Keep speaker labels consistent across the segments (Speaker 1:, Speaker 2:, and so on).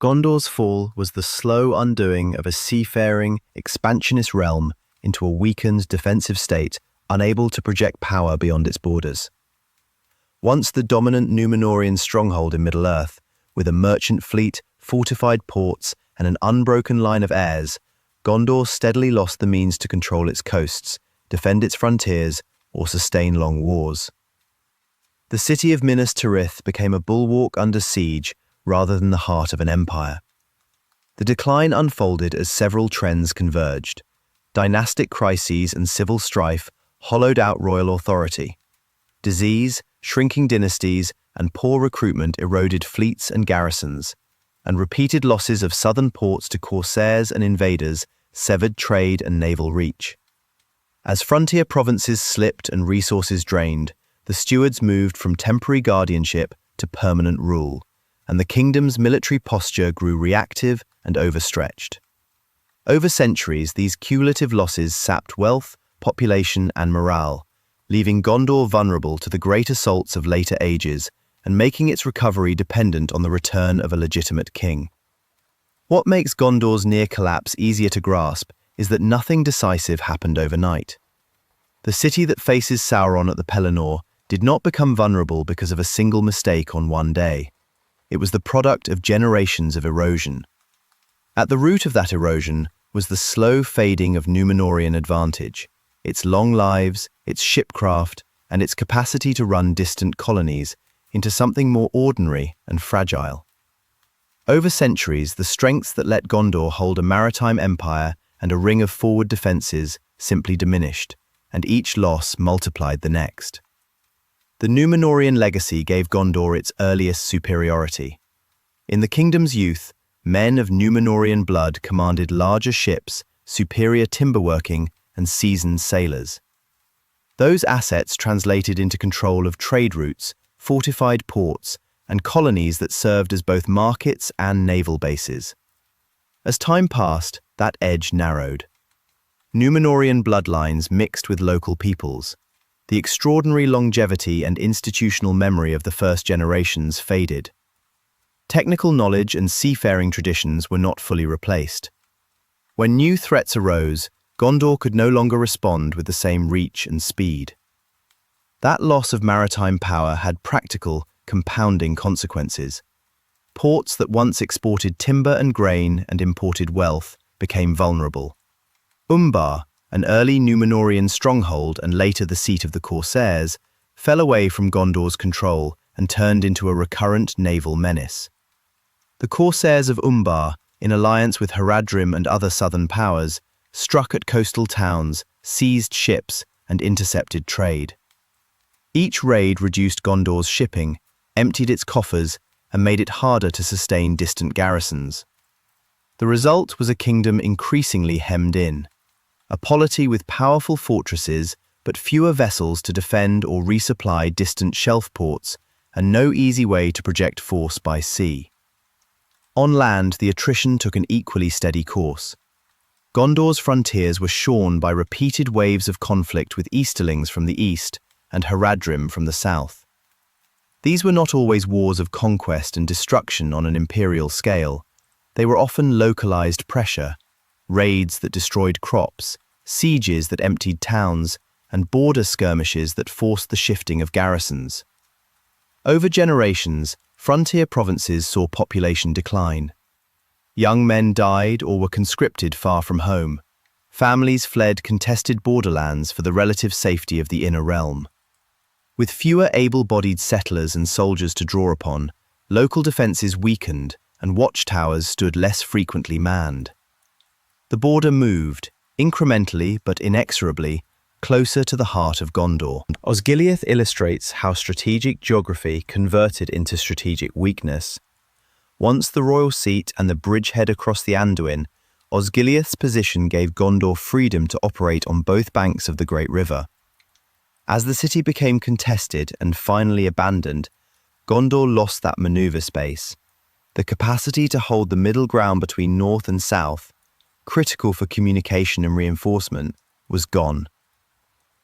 Speaker 1: Gondor's fall was the slow undoing of a seafaring, expansionist realm into a weakened defensive state unable to project power beyond its borders. Once the dominant Númenórean stronghold in Middle-earth, with a merchant fleet, fortified ports, and an unbroken line of heirs, Gondor steadily lost the means to control its coasts, defend its frontiers, or sustain long wars. The city of Minas Tirith became a bulwark under siege rather than the heart of an empire. The decline unfolded as several trends converged. Dynastic crises and civil strife hollowed out royal authority. Disease, shrinking dynasties, and poor recruitment eroded fleets and garrisons, and repeated losses of southern ports to corsairs and invaders severed trade and naval reach. As frontier provinces slipped and resources drained, the Stewards moved from temporary guardianship to permanent rule, and the kingdom's military posture grew reactive and overstretched. Over centuries, these cumulative losses sapped wealth, population, and morale, leaving Gondor vulnerable to the great assaults of later ages and making its recovery dependent on the return of a legitimate king. What makes Gondor's near collapse easier to grasp is that nothing decisive happened overnight. The city that faces Sauron at the Pelennor did not become vulnerable because of a single mistake on one day. It was the product of generations of erosion. At the root of that erosion was the slow fading of Númenórean advantage, its long lives, its shipcraft, and its capacity to run distant colonies into something more ordinary and fragile. Over centuries, the strengths that let Gondor hold a maritime empire and a ring of forward defences simply diminished, and each loss multiplied the next. The Númenórean legacy gave Gondor its earliest superiority. In the kingdom's youth, men of Númenórean blood commanded larger ships, superior timberworking, and seasoned sailors. Those assets translated into control of trade routes, fortified ports, and colonies that served as both markets and naval bases. As time passed, that edge narrowed. Númenórean bloodlines mixed with local peoples. The extraordinary longevity and institutional memory of the first generations faded. Technical knowledge and seafaring traditions were not fully replaced. When new threats arose, Gondor could no longer respond with the same reach and speed. That loss of maritime power had practical, compounding consequences. Ports that once exported timber and grain and imported wealth became vulnerable. Umbar, an early Númenórean stronghold and later the seat of the corsairs, fell away from Gondor's control and turned into a recurrent naval menace. The corsairs of Umbar, in alliance with Haradrim and other southern powers, struck at coastal towns, seized ships, and intercepted trade. Each raid reduced Gondor's shipping, emptied its coffers, and made it harder to sustain distant garrisons. The result was a kingdom increasingly hemmed in, a polity with powerful fortresses but fewer vessels to defend or resupply distant shelf ports, and no easy way to project force by sea. On land, the attrition took an equally steady course. Gondor's frontiers were shorn by repeated waves of conflict with Easterlings from the east and Haradrim from the south. These were not always wars of conquest and destruction on an imperial scale. They were often localized pressure, raids that destroyed crops, sieges that emptied towns, and border skirmishes that forced the shifting of garrisons. Over generations, frontier provinces saw population decline. Young men died or were conscripted far from home. Families fled contested borderlands for the relative safety of the inner realm. With fewer able-bodied settlers and soldiers to draw upon, local defences weakened and watchtowers stood less frequently manned. The border moved, incrementally but inexorably, closer to the heart of Gondor. Osgiliath illustrates how strategic geography converted into strategic weakness. Once the royal seat and the bridgehead across the Anduin, Osgiliath's position gave Gondor freedom to operate on both banks of the Great River. As the city became contested and finally abandoned, Gondor lost that maneuver space. The capacity to hold the middle ground between north and south, critical for communication and reinforcement, was gone.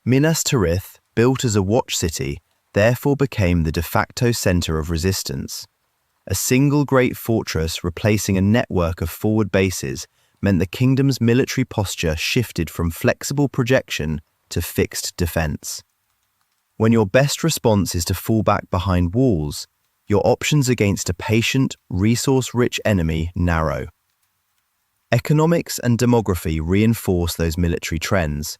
Speaker 1: Minas Tirith, built as a watch city, therefore became the de facto centre of resistance. A single great fortress replacing a network of forward bases meant the kingdom's military posture shifted from flexible projection to fixed defense. When your best response is to fall back behind walls, your options against a patient, resource-rich enemy narrow. Economics and demography reinforce those military trends.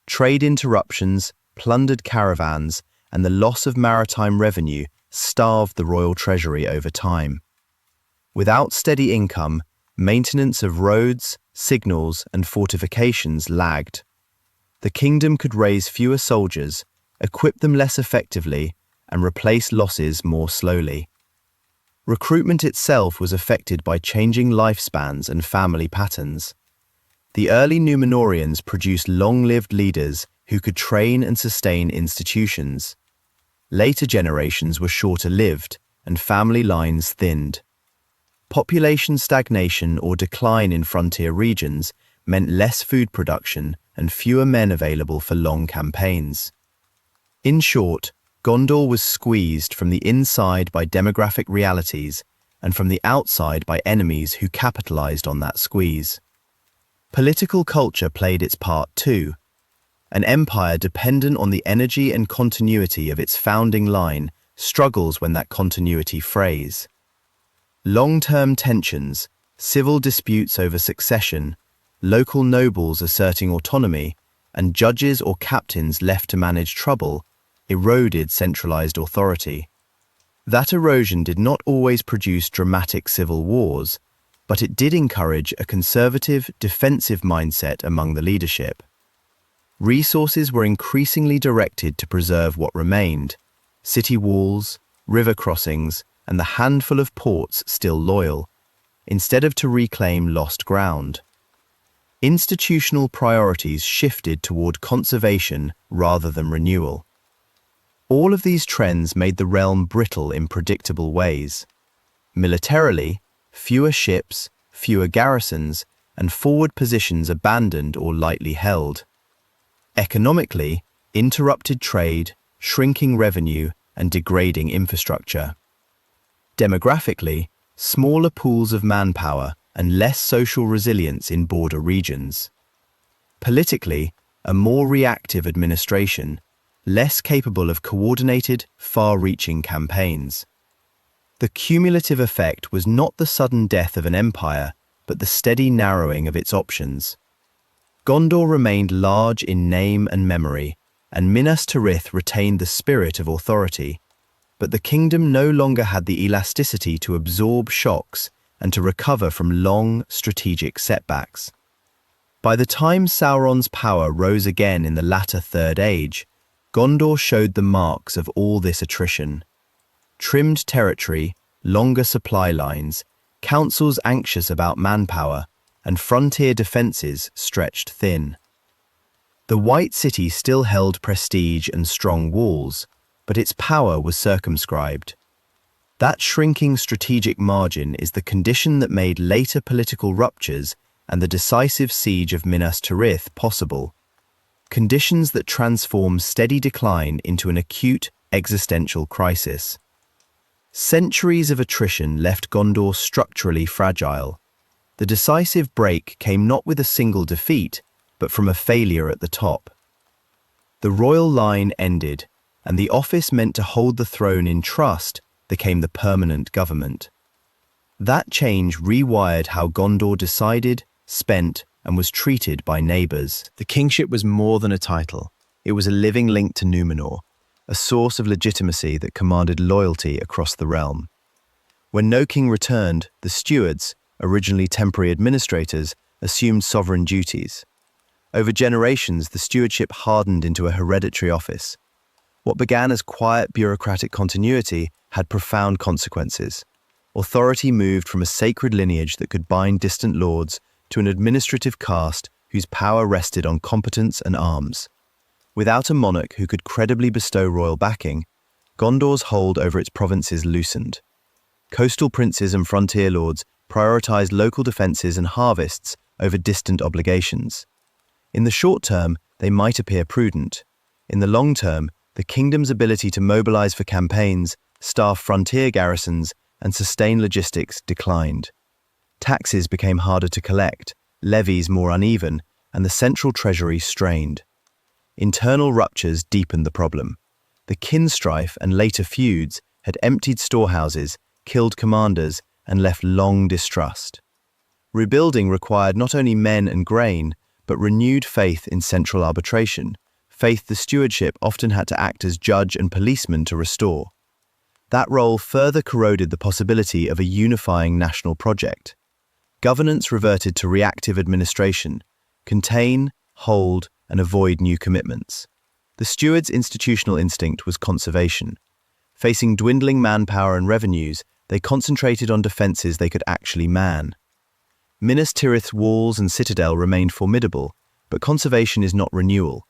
Speaker 1: Trade interruptions, plundered caravans, and the loss of maritime revenue starved the royal treasury over time. Without steady income, maintenance of roads, signals, and fortifications lagged. The kingdom could raise fewer soldiers, equip them less effectively, and replace losses more slowly. Recruitment itself was affected by changing lifespans and family patterns. The early Númenóreans produced long-lived leaders who could train and sustain institutions. Later generations were shorter-lived, and family lines thinned. Population stagnation or decline in frontier regions meant less food production and fewer men available for long campaigns. In short, Gondor was squeezed from the inside by demographic realities and from the outside by enemies who capitalized on that squeeze. Political culture played its part too. An empire dependent on the energy and continuity of its founding line struggles when that continuity frays. Long-term tensions, civil disputes over succession, local nobles asserting autonomy, and judges or captains left to manage trouble eroded centralized authority. That erosion did not always produce dramatic civil wars, but it did encourage a conservative, defensive mindset among the leadership. Resources were increasingly directed to preserve what remained: city walls, river crossings, and the handful of ports still loyal, instead of to reclaim lost ground. Institutional priorities shifted toward conservation rather than renewal. All of these trends made the realm brittle in predictable ways. Militarily, fewer ships, fewer garrisons, and forward positions abandoned or lightly held. Economically, interrupted trade, shrinking revenue, and degrading infrastructure. Demographically, smaller pools of manpower and less social resilience in border regions. Politically, a more reactive administration, less capable of coordinated, far-reaching campaigns. The cumulative effect was not the sudden death of an empire, but the steady narrowing of its options. Gondor remained large in name and memory, and Minas Tirith retained the spirit of authority, but the kingdom no longer had the elasticity to absorb shocks and to recover from long, strategic setbacks. By the time Sauron's power rose again in the latter Third Age, Gondor showed the marks of all this attrition. Trimmed territory, longer supply lines, councils anxious about manpower, and frontier defenses stretched thin. The White City still held prestige and strong walls, but its power was circumscribed. That shrinking strategic margin is the condition that made later political ruptures and the decisive siege of Minas Tirith possible, conditions that transform steady decline into an acute existential crisis. Centuries of attrition left Gondor structurally fragile. The decisive break came not with a single defeat, but from a failure at the top. The royal line ended, and the office meant to hold the throne in trust became the permanent government. That change rewired how Gondor decided, spent, and was treated by neighbors. The kingship was more than a title. It was a living link to Númenor, a source of legitimacy that commanded loyalty across the realm. When no king returned, the stewards, originally temporary administrators, assumed sovereign duties. Over generations, the stewardship hardened into a hereditary office. What began as quiet bureaucratic continuity had profound consequences. Authority moved from a sacred lineage that could bind distant lords to an administrative caste whose power rested on competence and arms. Without a monarch who could credibly bestow royal backing, Gondor's hold over its provinces loosened. Coastal princes and frontier lords prioritized local defenses and harvests over distant obligations. In the short term, they might appear prudent. In the long term, the kingdom's ability to mobilize for campaigns, staff frontier garrisons, and sustained logistics declined. Taxes became harder to collect, levies more uneven, and the central treasury strained. Internal ruptures deepened the problem. The kin strife and later feuds had emptied storehouses, killed commanders, and left long distrust. Rebuilding required not only men and grain, but renewed faith in central arbitration, faith the stewardship often had to act as judge and policeman to restore. That role further corroded the possibility of a unifying national project. Governance reverted to reactive administration, contain, hold, and avoid new commitments. The stewards' institutional instinct was conservation. Facing dwindling manpower and revenues, they concentrated on defences they could actually man. Minas Tirith's walls and citadel remained formidable, but conservation is not renewal.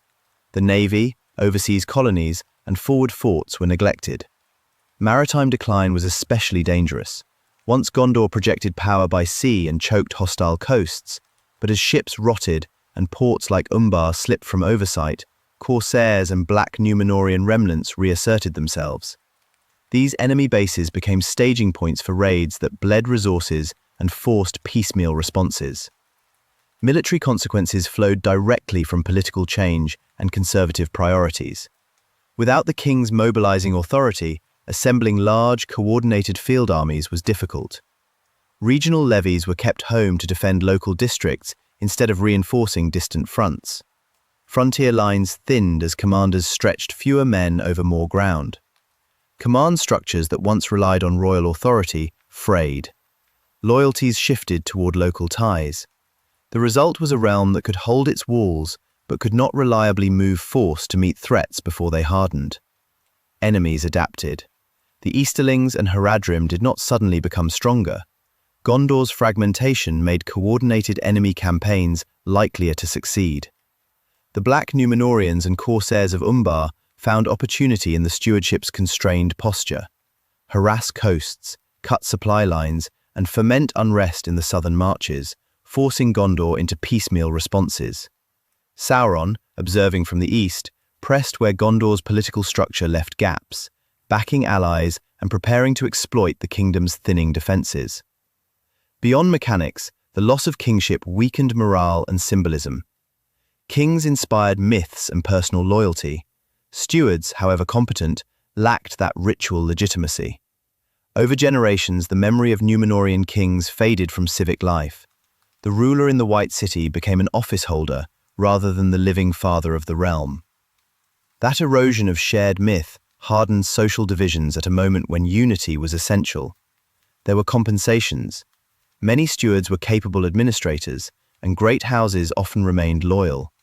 Speaker 1: The navy, overseas colonies, and forward forts were neglected. Maritime decline was especially dangerous. Once Gondor projected power by sea and choked hostile coasts, but as ships rotted and ports like Umbar slipped from oversight, corsairs and black Númenórean remnants reasserted themselves. These enemy bases became staging points for raids that bled resources and forced piecemeal responses. Military consequences flowed directly from political change and conservative priorities. Without the king's mobilizing authority, assembling large, coordinated field armies was difficult. Regional levies were kept home to defend local districts instead of reinforcing distant fronts. Frontier lines thinned as commanders stretched fewer men over more ground. Command structures that once relied on royal authority frayed. Loyalties shifted toward local ties. The result was a realm that could hold its walls but could not reliably move force to meet threats before they hardened. Enemies adapted. The Easterlings and Haradrim did not suddenly become stronger. Gondor's fragmentation made coordinated enemy campaigns likelier to succeed. The Black Númenóreans and Corsairs of Umbar found opportunity in the stewardship's constrained posture. Harass coasts, cut supply lines, and foment unrest in the southern marches, forcing Gondor into piecemeal responses. Sauron, observing from the east, pressed where Gondor's political structure left gaps, backing allies and preparing to exploit the kingdom's thinning defences. Beyond mechanics, the loss of kingship weakened morale and symbolism. Kings inspired myths and personal loyalty. Stewards, however competent, lacked that ritual legitimacy. Over generations, the memory of Númenórean kings faded from civic life. The ruler in the White City became an office holder rather than the living father of the realm. That erosion of shared myth hardened social divisions at a moment when unity was essential. There were compensations. Many stewards were capable administrators, and great houses often remained loyal.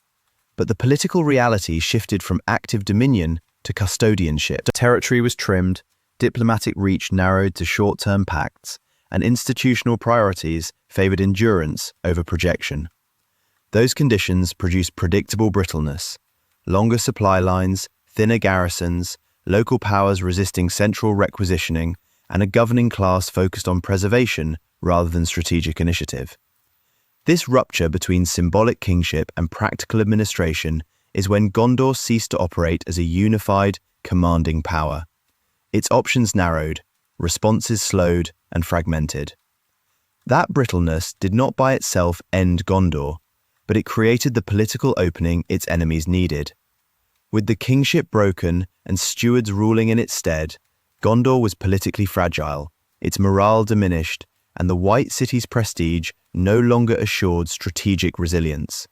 Speaker 1: But the political reality shifted from active dominion to custodianship. Territory was trimmed, diplomatic reach narrowed to short-term pacts, and institutional priorities favored endurance over projection. Those conditions produced predictable brittleness, longer supply lines, thinner garrisons, local powers resisting central requisitioning, and a governing class focused on preservation rather than strategic initiative. This rupture between symbolic kingship and practical administration is when Gondor ceased to operate as a unified, commanding power. Its options narrowed, responses slowed and fragmented. That brittleness did not by itself end Gondor, but it created the political opening its enemies needed. With the kingship broken and stewards ruling in its stead, Gondor was politically fragile, its morale diminished, and the White City's prestige no longer assured strategic resilience,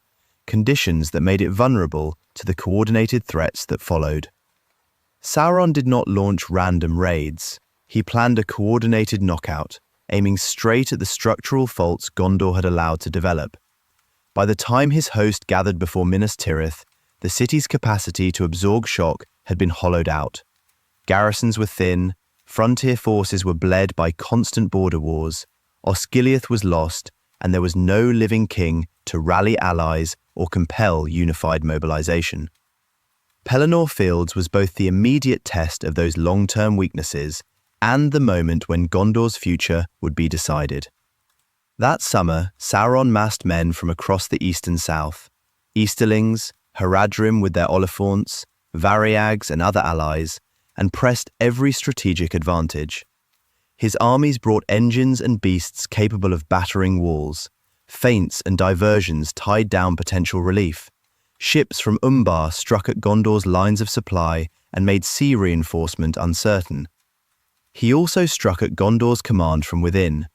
Speaker 1: conditions that made it vulnerable to the coordinated threats that followed. Sauron did not launch random raids. He planned a coordinated knockout, aiming straight at the structural faults Gondor had allowed to develop. By the time his host gathered before Minas Tirith, the city's capacity to absorb shock had been hollowed out. Garrisons were thin, frontier forces were bled by constant border wars, Osgiliath was lost, and there was no living king to rally allies or compel unified mobilization. Pelennor Fields was both the immediate test of those long-term weaknesses and the moment when Gondor's future would be decided. That summer, Sauron massed men from across the east and south, Easterlings, Haradrim with their Oliphants, Variags and other allies, and pressed every strategic advantage. His armies brought engines and beasts capable of battering walls. Feints and diversions tied down potential relief. Ships from Umbar struck at Gondor's lines of supply and made sea reinforcement uncertain. He also struck at Gondor's command from within.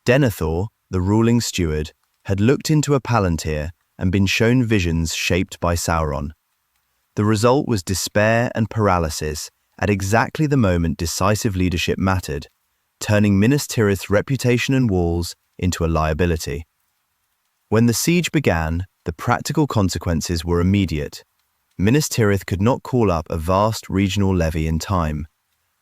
Speaker 1: Denethor, the ruling steward, had looked into a palantir and been shown visions shaped by Sauron. The result was despair and paralysis at exactly the moment decisive leadership mattered, turning Minas Tirith's reputation and walls into a liability. When the siege began, the practical consequences were immediate. Minas Tirith could not call up a vast regional levy in time.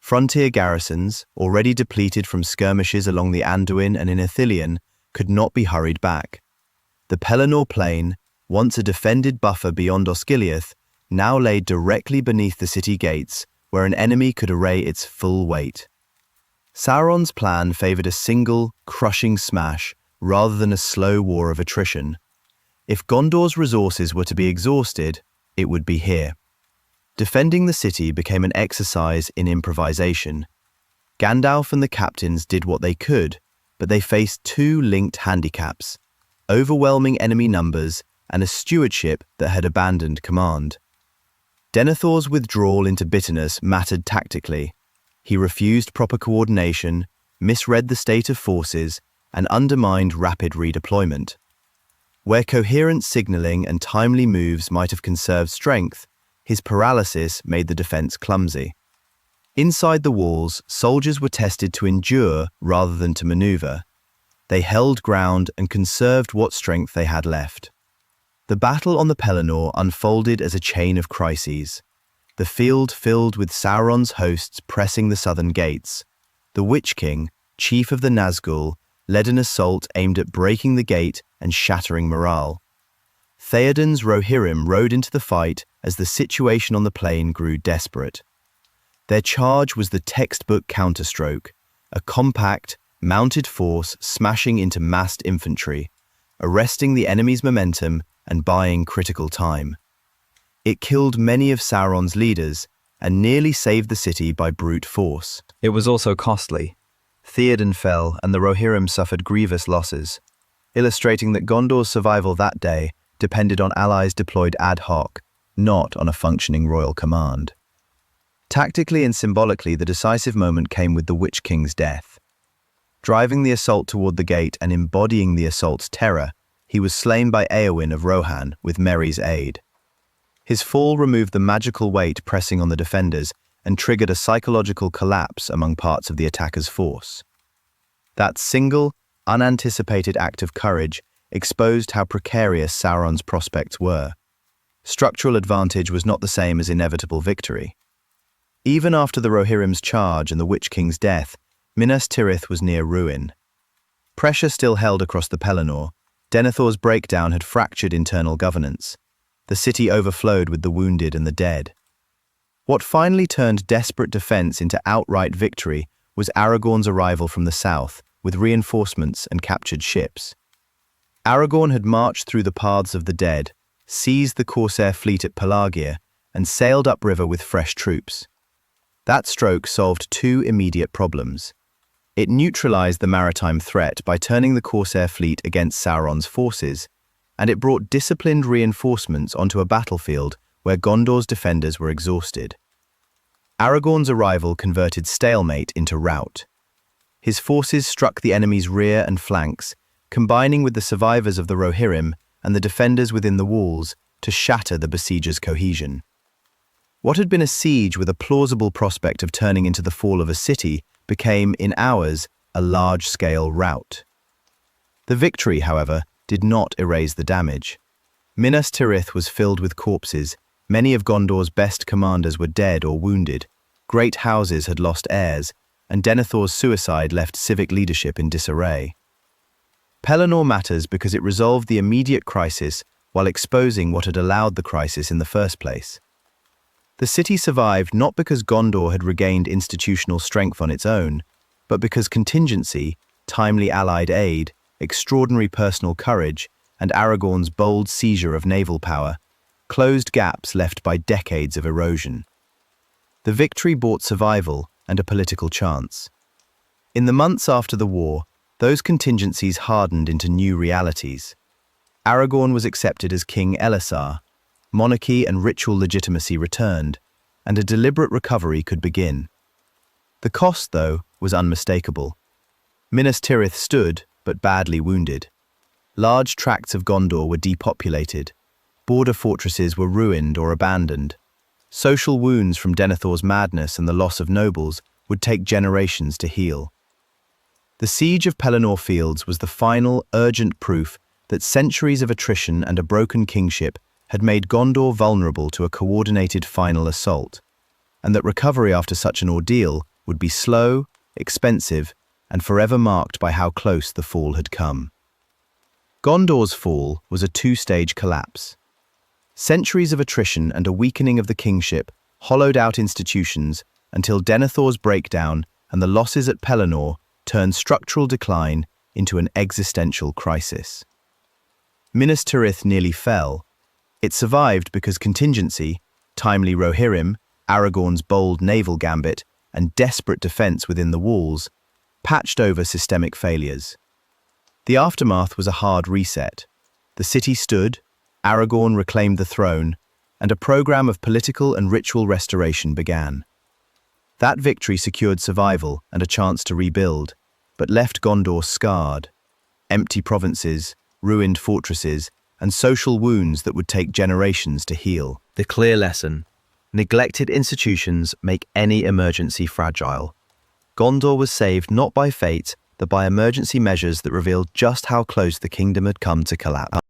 Speaker 1: Frontier garrisons, already depleted from skirmishes along the Anduin and in Ithilien, could not be hurried back. The Pelennor plain, once a defended buffer beyond Osgiliath, now lay directly beneath the city gates, where an enemy could array its full weight. Sauron's plan favored a single, crushing smash rather than a slow war of attrition. If Gondor's resources were to be exhausted, it would be here. Defending the city became an exercise in improvisation. Gandalf and the captains did what they could, but they faced two linked handicaps: overwhelming enemy numbers and a stewardship that had abandoned command. Denethor's withdrawal into bitterness mattered tactically. He refused proper coordination, misread the state of forces, and undermined rapid redeployment. Where coherent signaling and timely moves might have conserved strength, his paralysis made the defense clumsy. Inside the walls, soldiers were tested to endure rather than to maneuver. They held ground and conserved what strength they had left. The battle on the Pelennor unfolded as a chain of crises. The field filled with Sauron's hosts pressing the southern gates. The Witch King, chief of the Nazgul, led an assault aimed at breaking the gate and shattering morale. Theoden's Rohirrim rode into the fight as the situation on the plain grew desperate. Their charge was the textbook counterstroke, a compact, mounted force smashing into massed infantry, arresting the enemy's momentum and buying critical time. It killed many of Sauron's leaders and nearly saved the city by brute force. It was also costly. Theoden fell and the Rohirrim suffered grievous losses, illustrating that Gondor's survival that day depended on allies deployed ad hoc, not on a functioning royal command. Tactically and symbolically, the decisive moment came with the Witch King's death. Driving the assault toward the gate and embodying the assault's terror, he was slain by Eowyn of Rohan with Merry's aid. His fall removed the magical weight pressing on the defenders and triggered a psychological collapse among parts of the attacker's force. That single, unanticipated act of courage exposed how precarious Sauron's prospects were. Structural advantage was not the same as inevitable victory. Even after the Rohirrim's charge and the Witch King's death, Minas Tirith was near ruin. Pressure still held across the Pelennor. Denethor's breakdown had fractured internal governance. The city overflowed with the wounded and the dead. What finally turned desperate defense into outright victory was Aragorn's arrival from the south, with reinforcements and captured ships. Aragorn had marched through the paths of the dead, seized the Corsair fleet at Pelagia, and sailed upriver with fresh troops. That stroke solved two immediate problems. It neutralized the maritime threat by turning the Corsair fleet against Sauron's forces, and it brought disciplined reinforcements onto a battlefield where Gondor's defenders were exhausted. Aragorn's arrival converted stalemate into rout. His forces struck the enemy's rear and flanks, combining with the survivors of the Rohirrim and the defenders within the walls to shatter the besiegers' cohesion. What had been a siege with a plausible prospect of turning into the fall of a city became, in hours, a large-scale rout. The victory, however, did not erase the damage. Minas Tirith was filled with corpses. Many of Gondor's best commanders were dead or wounded. Great houses had lost heirs, and Denethor's suicide left civic leadership in disarray. Pelennor matters because it resolved the immediate crisis while exposing what had allowed the crisis in the first place. The city survived not because Gondor had regained institutional strength on its own, but because contingency, timely allied aid, extraordinary personal courage, and Aragorn's bold seizure of naval power closed gaps left by decades of erosion. The victory brought survival and a political chance. In the months after the war, those contingencies hardened into new realities. Aragorn was accepted as King Elessar, monarchy and ritual legitimacy returned, and a deliberate recovery could begin. The cost, though, was unmistakable. Minas Tirith stood, but badly wounded. Large tracts of Gondor were depopulated. Border fortresses were ruined or abandoned. Social wounds from Denethor's madness and the loss of nobles would take generations to heal. The siege of Pelennor Fields was the final, urgent proof that centuries of attrition and a broken kingship had made Gondor vulnerable to a coordinated final assault, and that recovery after such an ordeal would be slow, expensive, and forever marked by how close the fall had come. Gondor's fall was a two-stage collapse. Centuries of attrition and a weakening of the kingship hollowed out institutions until Denethor's breakdown and the losses at Pelennor turned structural decline into an existential crisis. Minas Tirith nearly fell. It survived because contingency, timely Rohirrim, Aragorn's bold naval gambit, and desperate defense within the walls patched over systemic failures. The aftermath was a hard reset. The city stood, Aragorn reclaimed the throne, and a program of political and ritual restoration began. That victory secured survival and a chance to rebuild, but left Gondor scarred. Empty provinces, ruined fortresses, and social wounds that would take generations to heal. The clear lesson: neglected institutions make any emergency fragile. Gondor was saved not by fate, but by emergency measures that revealed just how close the kingdom had come to collapse.